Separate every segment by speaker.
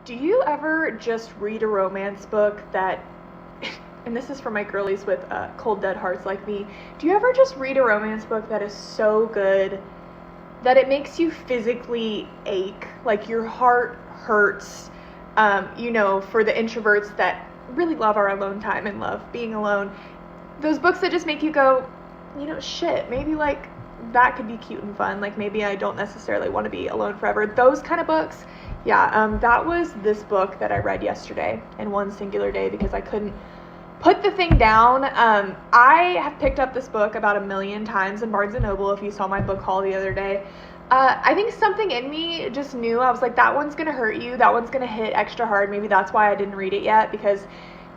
Speaker 1: Do you ever just read a romance book that, and this is for my girlies with cold dead hearts like me, do you ever just read a romance book that is so good that it makes you physically ache, like your heart hurts, for the introverts that really love our alone time and love being alone, those books that just make you go, shit, maybe like that could be cute and fun, like maybe I don't necessarily want to be alone forever, those kind of books. Yeah, that was this book that I read yesterday in one singular day because I couldn't put the thing down. I have picked up this book about 1,000,000 times in Barnes & Noble, if you saw my book haul the other day. I think something in me just knew, I was like, that one's going to hurt you, that one's going to hit extra hard. Maybe that's why I didn't read it yet, because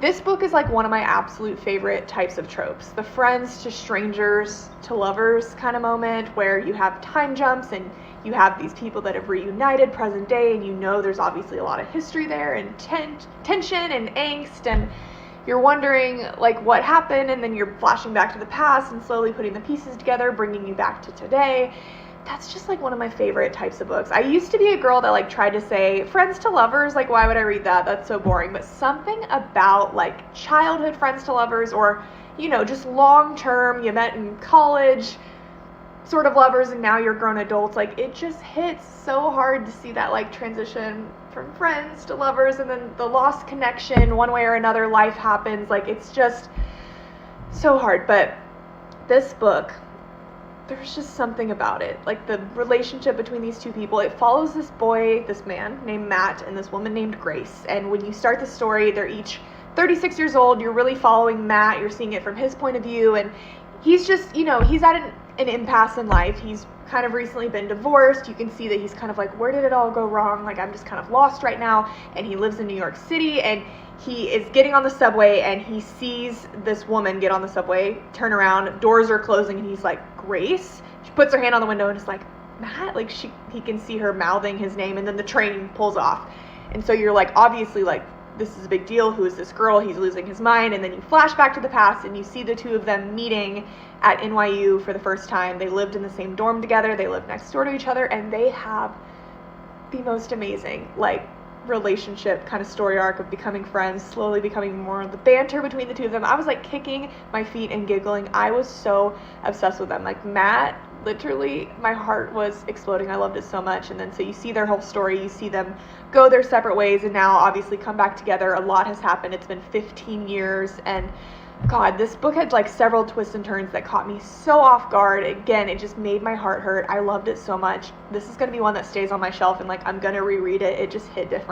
Speaker 1: this book is like one of my absolute favorite types of tropes. The friends to strangers to lovers kind of moment where you have time jumps and you have these people that have reunited present day, and there's obviously a lot of history there and tension and angst, and you're wondering like what happened, and then you're flashing back to the past and slowly putting the pieces together, bringing you back to today. That's just like one of my favorite types of books. I used to be a girl that like tried to say friends to lovers, like why would I read that? That's so boring. But something about like childhood friends to lovers, or just long term, you met in college sort of lovers and now you're grown adults, like it just hits so hard to see that like transition from friends to lovers, and then the lost connection one way or another, life happens, like it's just so hard. But this book, there's just something about it, like the relationship between these two people. It follows this man named Matt and this woman named Grace, and when you start the story, they're each 36 years old. You're really following Matt, you're seeing it from his point of view, and he's just, he's at an impasse in life. He's kind of recently been divorced. You can see that he's kind of like, where did it all go wrong? Like, I'm just kind of lost right now. And he lives in New York City, and he is getting on the subway, and he sees this woman get on the subway, turn around, doors are closing, and he's like, Grace? She puts her hand on the window and is like, Matt? Like, he can see her mouthing his name, and then the train pulls off. And so you're like, obviously, like, this is a big deal. Who is this girl? He's losing his mind. And then you flash back to the past and you see the two of them meeting at NYU for the first time. They lived in the same dorm together. They lived next door to each other, and they have the most amazing, like, relationship kind of story arc of becoming friends, slowly becoming more of the banter between the two of them. I was like kicking my feet and giggling. I was so obsessed with them. Like Matt, literally my heart was exploding. I loved it so much. And then so you see their whole story, you see them go their separate ways, and now obviously come back together. A lot has happened. It's been 15 years, and God, this book had like several twists and turns that caught me so off guard. Again, it just made my heart hurt. I loved it so much. This is going to be one that stays on my shelf, and like I'm going to reread it. It just hit different.